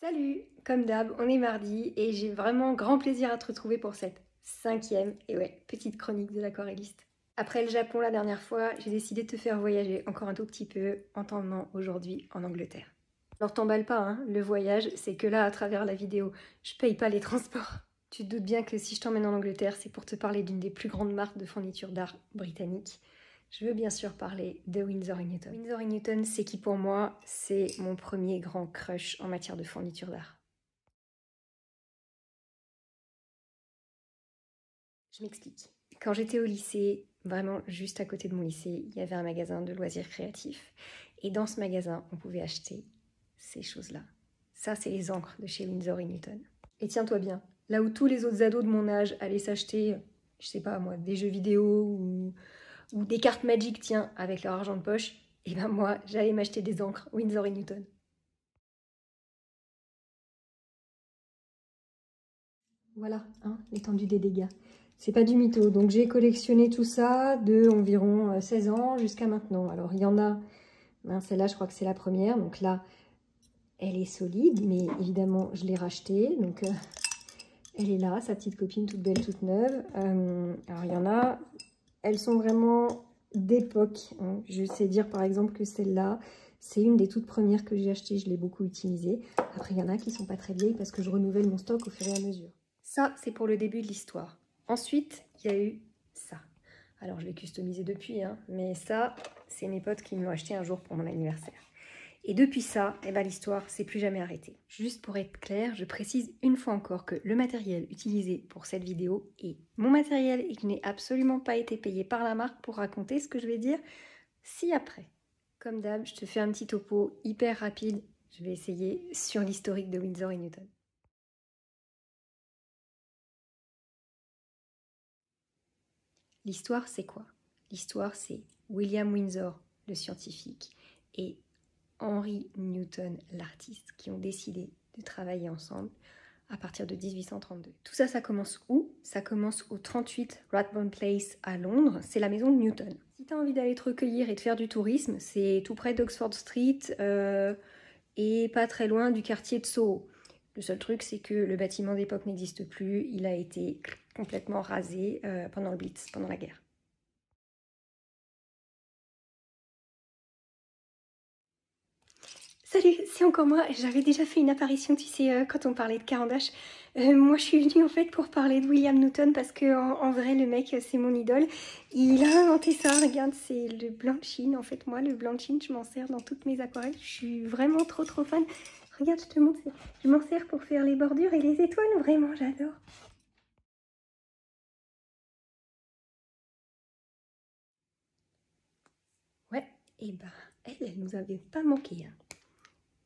Salut! Comme d'hab, on est mardi et j'ai vraiment grand plaisir à te retrouver pour cette 5e, et ouais, petite chronique de l'aquarelliste. Après le Japon la dernière fois, j'ai décidé de te faire voyager encore un tout petit peu en t'emmenant aujourd'hui en Angleterre. Alors t'emballe pas, hein, le voyage, c'est que là, à travers la vidéo, je paye pas les transports. Tu te doutes bien que si je t'emmène en Angleterre, c'est pour te parler d'une des plus grandes marques de fourniture d'art britannique. Je veux bien sûr parler de Winsor & Newton. Winsor & Newton, c'est qui pour moi, c'est mon premier grand crush en matière de fourniture d'art. Je m'explique. Quand j'étais au lycée, vraiment juste à côté de mon lycée, il y avait un magasin de loisirs créatifs. Et dans ce magasin, on pouvait acheter ces choses-là. Ça, c'est les encres de chez Winsor & Newton. Et tiens-toi bien, là où tous les autres ados de mon âge allaient s'acheter, je sais pas moi, des jeux vidéo ou des cartes Magic, tiens, avec leur argent de poche, et ben moi, j'allais m'acheter des encres Winsor & Newton. Voilà, hein, l'étendue des dégâts. C'est pas du mytho. Donc j'ai collectionné tout ça de environ 16 ans jusqu'à maintenant. Alors il y en a, hein, celle-là je crois que c'est la première. Donc là, elle est solide, mais évidemment je l'ai rachetée. Donc elle est là, sa petite copine toute belle, toute neuve. Alors il y en a, elles sont vraiment d'époque, hein. Je sais dire par exemple que celle-là, c'est une des toutes premières que j'ai achetées. Je l'ai beaucoup utilisée. Après il y en a qui sont pas très vieilles parce que je renouvelle mon stock au fur et à mesure. Ça, c'est pour le début de l'histoire. Ensuite, il y a eu ça. Alors, je l'ai customisé depuis, hein, mais ça, c'est mes potes qui me l'ont acheté un jour pour mon anniversaire. Et depuis ça, eh ben, l'histoire s'est plus jamais arrêtée. Juste pour être clair, je précise une fois encore que le matériel utilisé pour cette vidéo est mon matériel et que je n'ai absolument pas été payée par la marque pour raconter ce que je vais dire ci-après. Comme d'hab, je te fais un petit topo hyper rapide. Je vais essayer sur l'historique de Winsor & Newton. L'histoire, c'est quoi? L'histoire, c'est William Windsor, le scientifique, et Henry Newton, l'artiste, qui ont décidé de travailler ensemble à partir de 1832. Tout ça, ça commence où? Ça commence au 38 Rathbone Place à Londres. C'est la maison de Newton. Si tu as envie d'aller te recueillir et de faire du tourisme, c'est tout près d'Oxford Street et pas très loin du quartier de Soho. Le seul truc, c'est que le bâtiment d'époque n'existe plus. Il a été complètement rasé pendant le Blitz, pendant la guerre. Salut, c'est encore moi. J'avais déjà fait une apparition, tu sais, quand on parlait de Caran d'Ache. Moi, je suis venue en fait pour parler de William Newton parce que en vrai, le mec, c'est mon idole. Il a inventé ça. Regarde, c'est le blanc de Chine. En fait, moi, le blanc de Chine, je m'en sers dans toutes mes aquarelles. Je suis vraiment trop fan. Regarde, je te montre. Je m'en sers pour faire les bordures et les étoiles. Vraiment, j'adore. Ouais, et bah, elle nous avait pas manqué, hein.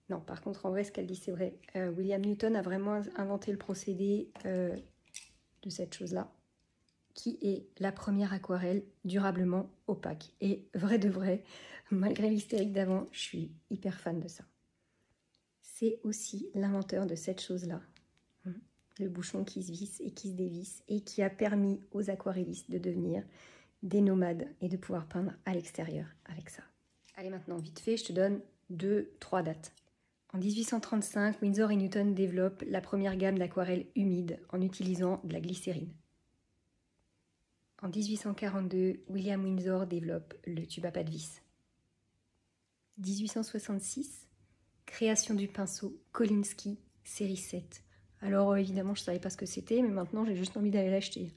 Non, par contre, en vrai, ce qu'elle dit, c'est vrai. William Newton a vraiment inventé le procédé de cette chose-là, qui est la première aquarelle durablement opaque. Et vrai de vrai, malgré l'hystérique d'avant, je suis hyper fan de ça. C'est aussi l'inventeur de cette chose-là, le bouchon qui se visse et qui se dévisse, et qui a permis aux aquarellistes de devenir des nomades et de pouvoir peindre à l'extérieur avec ça. Allez, maintenant, vite fait, je te donne 2-3 dates. En 1835, Winsor & Newton développe la première gamme d'aquarelles humides en utilisant de la glycérine. En 1842, William Windsor développe le tube à pas de vis. 1866, création du pinceau Kolinsky série 7. Alors évidemment, je ne savais pas ce que c'était, mais maintenant j'ai juste envie d'aller l'acheter.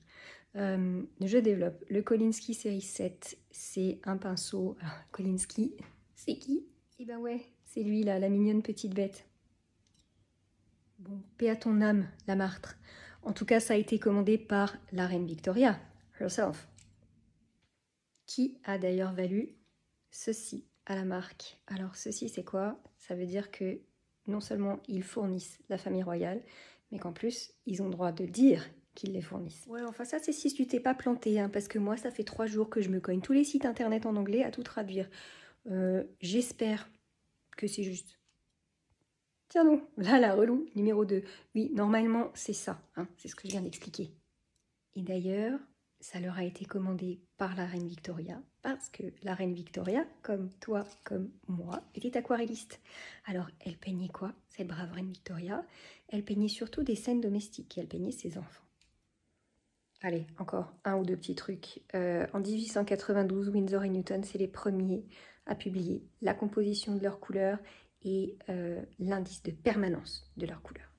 Je développe le Kolinsky série 7. C'est un pinceau. Alors, Kolinsky, c'est qui? Eh ben ouais, c'est lui là, la mignonne petite bête. Bon, paix à ton âme, la martre. En tout cas, ça a été commandé par la reine Victoria, herself, qui a d'ailleurs valu ceci à la marque. Alors ceci, c'est quoi? Ça veut dire que non seulement ils fournissent la famille royale, mais qu'en plus, ils ont le droit de dire qu'ils les fournissent. Ouais, enfin ça, c'est si tu t'es pas planté, hein, parce que moi, ça fait 3 jours que je me cogne tous les sites internet en anglais à tout traduire. J'espère que c'est juste. Tiens donc, là, la relou, numéro 2. Oui, normalement, c'est ça, hein, c'est ce que je viens d'expliquer. Et d'ailleurs, ça leur a été commandé par la reine Victoria, parce que la reine Victoria, comme toi, comme moi, était aquarelliste. Alors, elle peignait quoi, cette brave reine Victoria? Elle peignait surtout des scènes domestiques, et elle peignait ses enfants. Allez, encore un ou deux petits trucs. En 1892, Winsor et Newton, c'est les premiers à publier la composition de leurs couleurs et l'indice de permanence de leurs couleurs.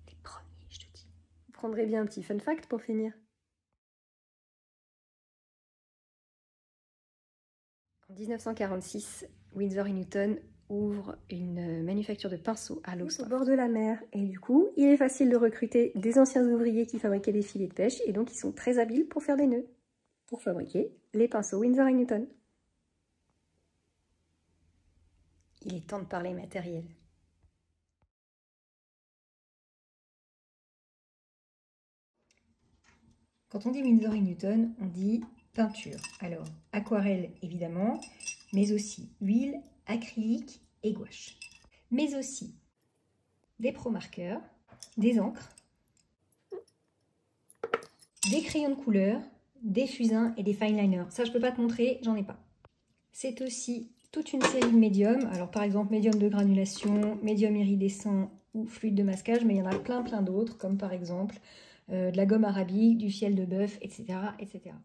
Les premiers, je te dis. Vous prendrez bien un petit fun fact pour finir. En 1946, Winsor et Newton ouvrent une manufacture de pinceaux à Lowestoft, au bord de la mer. Et du coup, il est facile de recruter des anciens ouvriers qui fabriquaient des filets de pêche et donc ils sont très habiles pour faire des nœuds, pour fabriquer les pinceaux Winsor et Newton. Il est temps de parler matériel. Quand on dit Winsor et Newton, on dit peinture. Alors, aquarelle évidemment, mais aussi huile, acrylique et gouache. Mais aussi des pro-marqueurs, des encres, des crayons de couleur, des fusains et des fine liners. Ça, je ne peux pas te montrer, j'en ai pas. C'est aussi toute une série de médiums. Alors, par exemple, médium de granulation, médium iridescent ou fluide de masquage, mais il y en a plein d'autres, comme par exemple de la gomme arabique, du fiel de bœuf, etc., etc.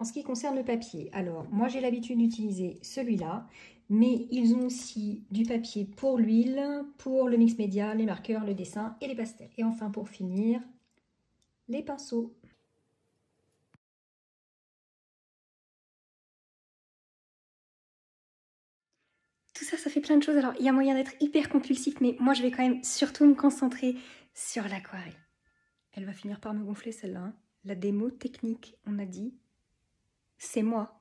En ce qui concerne le papier, alors moi j'ai l'habitude d'utiliser celui-là, mais ils ont aussi du papier pour l'huile, pour le mix média, les marqueurs, le dessin et les pastels. Et enfin pour finir, les pinceaux. Tout ça, ça fait plein de choses. Alors il y a moyen d'être hyper compulsif, mais moi je vais quand même surtout me concentrer sur l'aquarelle. Elle va finir par me gonfler celle-là. Hein. La démo technique, on a dit, c'est moi.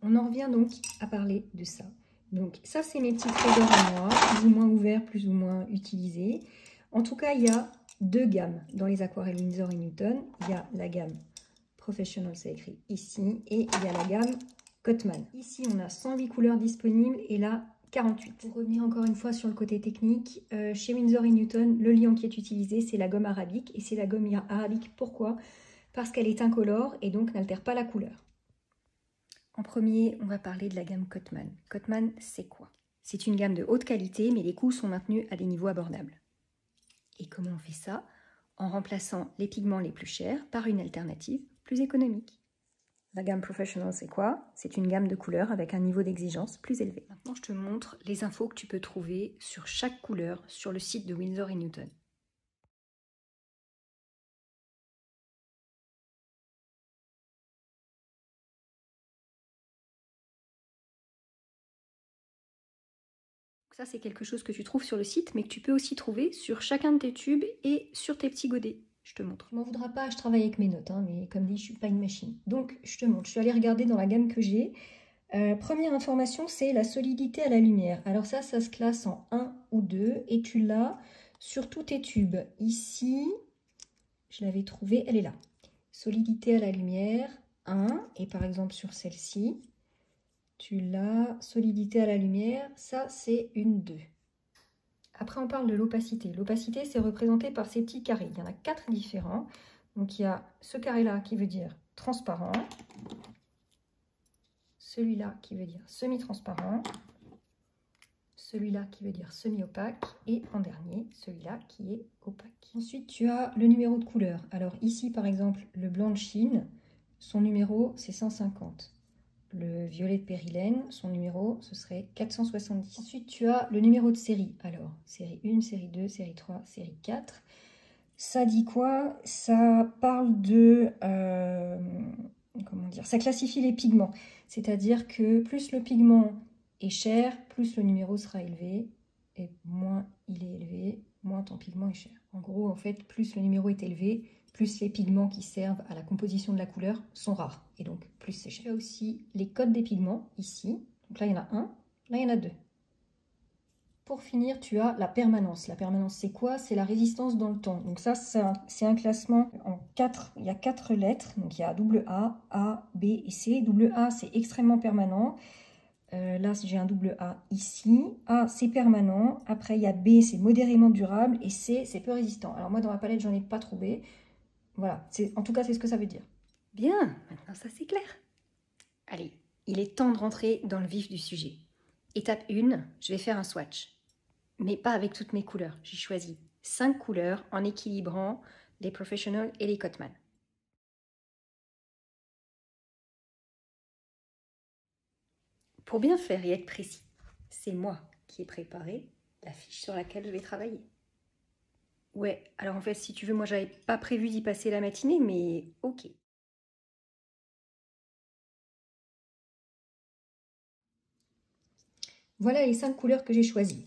On en revient donc à parler de ça. Donc ça, c'est mes petits trésors à moi, plus ou moins ouverts, plus ou moins utilisés. En tout cas, il y a deux gammes dans les aquarelles Winsor et Newton. Il y a la gamme Professional, c'est écrit ici, et il y a la gamme Cotman. Ici, on a 108 couleurs disponibles et là, 48. Pour revenir encore une fois sur le côté technique, chez Winsor et Newton, le liant qui est utilisé, c'est la gomme arabique. Et c'est la gomme arabique, pourquoi? Parce qu'elle est incolore et donc n'altère pas la couleur. En premier, on va parler de la gamme Cotman. Cotman, c'est quoi? C'est une gamme de haute qualité, mais les coûts sont maintenus à des niveaux abordables. Et comment on fait ça? En remplaçant les pigments les plus chers par une alternative plus économique. La gamme Professional, c'est quoi? C'est une gamme de couleurs avec un niveau d'exigence plus élevé. Maintenant, je te montre les infos que tu peux trouver sur chaque couleur sur le site de Winsor et Newton. Ça, c'est quelque chose que tu trouves sur le site, mais que tu peux aussi trouver sur chacun de tes tubes et sur tes petits godets. Je te montre. Tu m'en voudras pas, je travaille avec mes notes, hein, mais comme dit, je suis pas une machine. Donc, je te montre. Je suis allée regarder dans la gamme que j'ai. Première information, c'est la solidité à la lumière. Alors ça se classe en 1 ou 2 et tu l'as sur tous tes tubes. Ici, je l'avais trouvée, elle est là. Solidité à la lumière, 1. Et par exemple, sur celle-ci, tu l'as, solidité à la lumière, ça c'est une 2. Après on parle de l'opacité. L'opacité c'est représenté par ces petits carrés. Il y en a 4 différents. Donc il y a ce carré là qui veut dire transparent. Celui-là qui veut dire semi-transparent. Celui-là qui veut dire semi-opaque. Et en dernier, celui-là qui est opaque. Ensuite tu as le numéro de couleur. Alors ici par exemple le blanc de Chine, son numéro c'est 150. Le violet de périlène, son numéro, ce serait 470. Ensuite, tu as le numéro de série. Alors, série 1, série 2, série 3, série 4. Ça dit quoi? Ça parle de... comment dire? Ça classifie les pigments. C'est-à-dire que plus le pigment est cher, plus le numéro sera élevé. Et moins il est élevé, moins ton pigment est cher. En gros, en fait, plus le numéro est élevé, plus les pigments qui servent à la composition de la couleur sont rares. Et donc, plus c'est cher. Il y a aussi les codes des pigments, ici. Donc là, il y en a un, là, il y en a 2. Pour finir, tu as la permanence. La permanence, c'est quoi? C'est la résistance dans le temps. Donc ça, c'est un classement en 4. Il y a 4 lettres. Donc il y a double A, B et C. Double A, c'est extrêmement permanent. Là, j'ai un double A ici. A, c'est permanent. Après, il y a B, c'est modérément durable. Et C, c'est peu résistant. Alors moi, dans ma palette, j'en ai pas trouvé. Voilà, en tout cas, c'est ce que ça veut dire. Bien, maintenant ça c'est clair. Allez, il est temps de rentrer dans le vif du sujet. Étape 1, je vais faire un swatch. Mais pas avec toutes mes couleurs. J'ai choisi 5 couleurs en équilibrant les Professional et les Cotman. Pour bien faire et être précis, c'est moi qui ai préparé la fiche sur laquelle je vais travailler. Ouais, alors en fait, si tu veux, moi j'avais pas prévu d'y passer la matinée, mais ok. Voilà les 5 couleurs que j'ai choisies.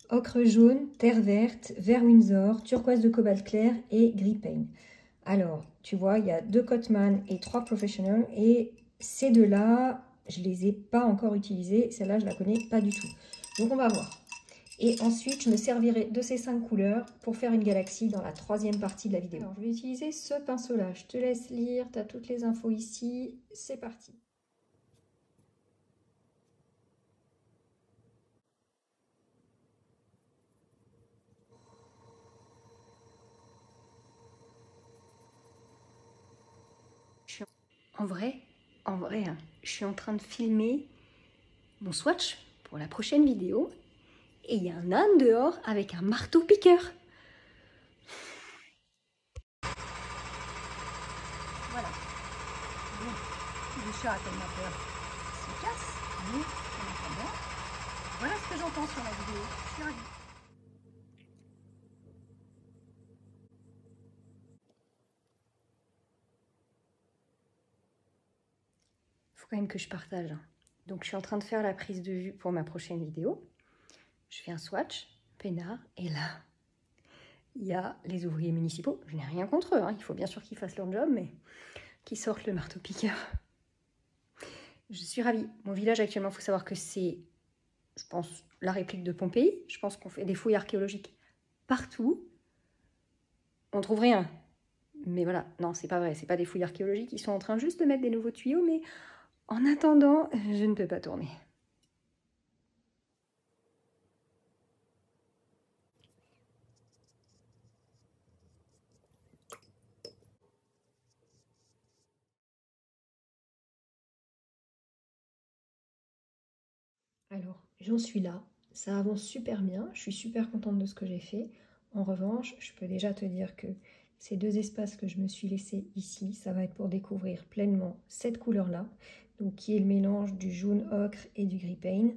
Ocre jaune, terre verte, vert Windsor, turquoise de cobalt clair et gris pain. Alors, tu vois, il y a 2 Cotman et 3 Professional. Et ces deux-là, je ne les ai pas encore utilisés. Celle-là, je ne la connais pas du tout. Donc, on va voir. Et ensuite, je me servirai de ces 5 couleurs pour faire une galaxie dans la 3e partie de la vidéo. Alors, je vais utiliser ce pinceau-là. Je te laisse lire. Tu as toutes les infos ici. C'est parti. En vrai, hein, je suis en train de filmer mon swatch pour la prochaine vidéo et il y a un âne dehors avec un marteau piqueur. Voilà. Bon, le chat a tellement peur qu'il se casse, mais en attendant, voilà ce que j'entends sur la vidéo. Je suis ravie. Faut quand même que je partage. Donc je suis en train de faire la prise de vue pour ma prochaine vidéo. Je fais un swatch, peinard, et là, il y a les ouvriers municipaux. Je n'ai rien contre eux, hein. Il faut bien sûr qu'ils fassent leur job, mais qui sortent le marteau piqueur. Je suis ravie. Mon village actuellement, il faut savoir que c'est, je pense, la réplique de Pompéi. Je pense qu'on fait des fouilles archéologiques partout. On trouve rien. Mais voilà, non, c'est pas vrai. C'est pas des fouilles archéologiques. Ils sont en train juste de mettre des nouveaux tuyaux, mais en attendant, je ne peux pas tourner. Alors, j'en suis là. Ça avance super bien. Je suis super contente de ce que j'ai fait. En revanche, je peux déjà te dire que ces 2 espaces que je me suis laissés ici, ça va être pour découvrir pleinement cette couleur-là, donc qui est le mélange du jaune ocre et du gris pain,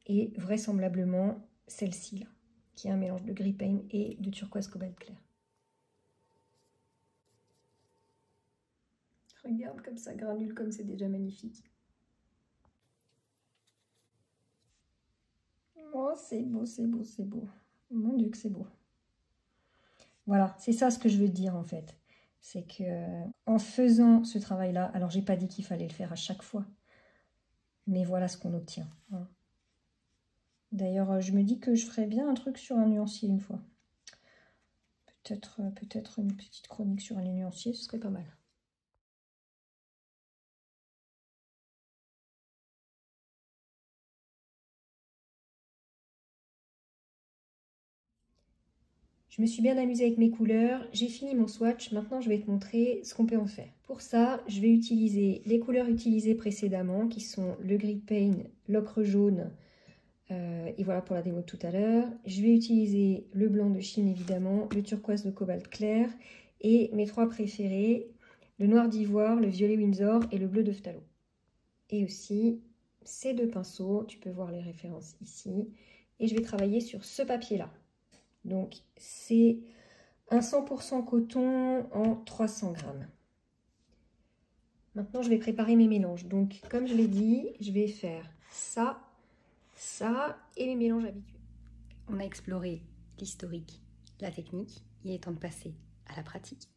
et vraisemblablement celle-ci là, qui est un mélange de gris pain et de turquoise cobalt clair. Regarde comme ça granule, comme c'est déjà magnifique. Oh, c'est beau, c'est beau, c'est beau. Mon Dieu que c'est beau. Voilà, c'est ça ce que je veux dire en fait. C'est que en faisant ce travail-là, alors j'ai pas dit qu'il fallait le faire à chaque fois, mais voilà ce qu'on obtient. Hein. D'ailleurs, je me dis que je ferais bien un truc sur un nuancier une fois. Peut-être une petite chronique sur un nuancier, ce serait pas mal. Je me suis bien amusée avec mes couleurs, j'ai fini mon swatch, maintenant je vais te montrer ce qu'on peut en faire. Pour ça, je vais utiliser les couleurs utilisées précédemment, qui sont le gris pain, l'ocre jaune, et voilà pour la démo de tout à l'heure. Je vais utiliser le blanc de Chine évidemment, le turquoise de cobalt clair, et mes 3 préférés, le noir d'ivoire, le violet Windsor et le bleu de phthalo. Et aussi ces 2 pinceaux, tu peux voir les références ici, et je vais travailler sur ce papier-là. Donc, c'est un 100% coton en 300 grammes. Maintenant, je vais préparer mes mélanges. Donc, comme je l'ai dit, je vais faire ça, ça et mes mélanges habituels. On a exploré l'historique, la technique. Il est temps de passer à la pratique.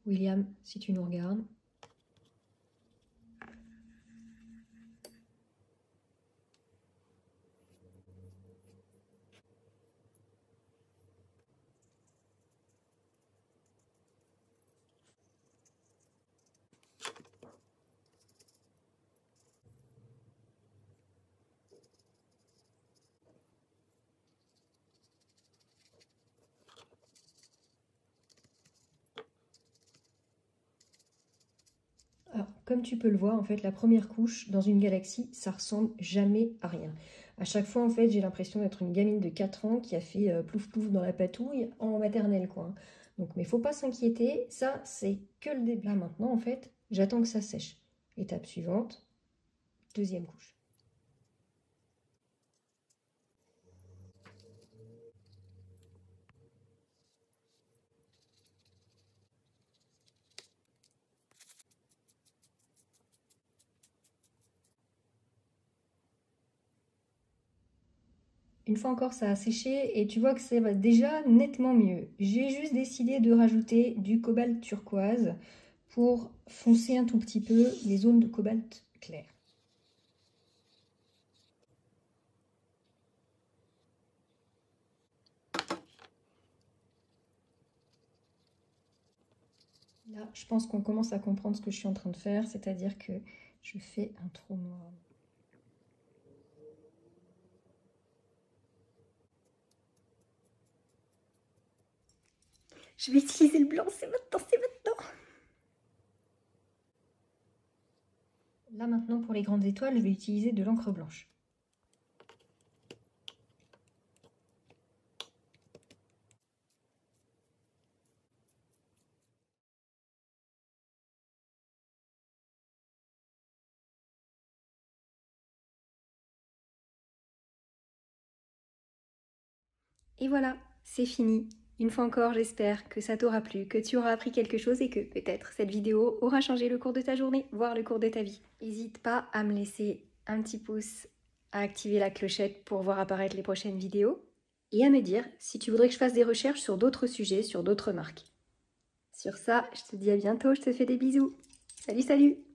William, si tu nous regardes. Alors, comme tu peux le voir, en fait, la première couche dans une galaxie, ça ressemble jamais à rien. À chaque fois, en fait, j'ai l'impression d'être une gamine de 4 ans qui a fait plouf plouf dans la patouille en maternelle, quoi. Donc, mais faut pas s'inquiéter, ça, c'est que le début. Là, maintenant, en fait, j'attends que ça sèche. Étape suivante, deuxième couche. Une fois encore, ça a séché et tu vois que ça va déjà nettement mieux. J'ai juste décidé de rajouter du cobalt turquoise pour foncer un tout petit peu les zones de cobalt clair. Là, je pense qu'on commence à comprendre ce que je suis en train de faire, c'est-à-dire que je fais un trou noir. Je vais utiliser le blanc, c'est maintenant, c'est maintenant. Là maintenant, pour les grandes étoiles, je vais utiliser de l'encre blanche. Et voilà, c'est fini. Une fois encore, j'espère que ça t'aura plu, que tu auras appris quelque chose et que peut-être cette vidéo aura changé le cours de ta journée, voire le cours de ta vie. N'hésite pas à me laisser un petit pouce, à activer la clochette pour voir apparaître les prochaines vidéos et à me dire si tu voudrais que je fasse des recherches sur d'autres sujets, sur d'autres marques. Sur ça, je te dis à bientôt, je te fais des bisous. Salut, salut!